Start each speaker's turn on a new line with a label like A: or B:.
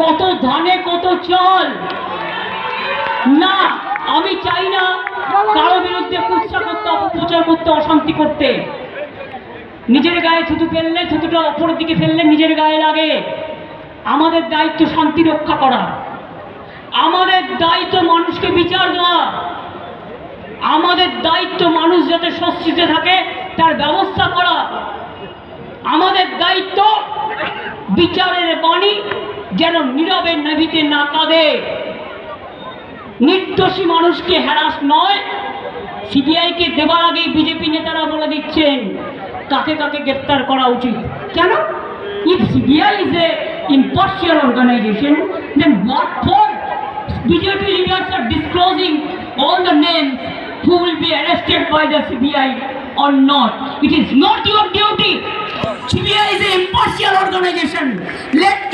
A: কত ধানে কত চাল। না, আমি চাই না কারো বিরুদ্ধে কুৎসা করতে, অপপ্রচার করতে, অশান্তি করতে। নিজের গায়ে থুতু ফেললে, থুতুটা অপরের দিকে ফেললে নিজের গায়ে লাগে। আমাদের দায়িত্ব শান্তি রক্ষা করা, আমাদের দায়িত্ব মানুষকে বিচার দেওয়া, আমাদের দায়িত্ব মানুষ যাতে স্বস্তিতে থাকে তার ব্যবস্থা করা, আমাদের দায়িত্ব বিচারের বাণী যেন নীরবে নাভিতে না কাঁদে। নির্দোষী মানুষকে হ্যারাস নয়। সিবিআইকে দেওয়ার আগেই বিজেপি নেতারা বলে দিচ্ছেন কাকে কাকে গ্রেপ্তার করা উচিত। কেন? If CBI is a impartial organization, then what for BJP leaders are disclosing all the names who will be arrested by the CBI or not? It is not your duty. CBI is an impartial organization. Let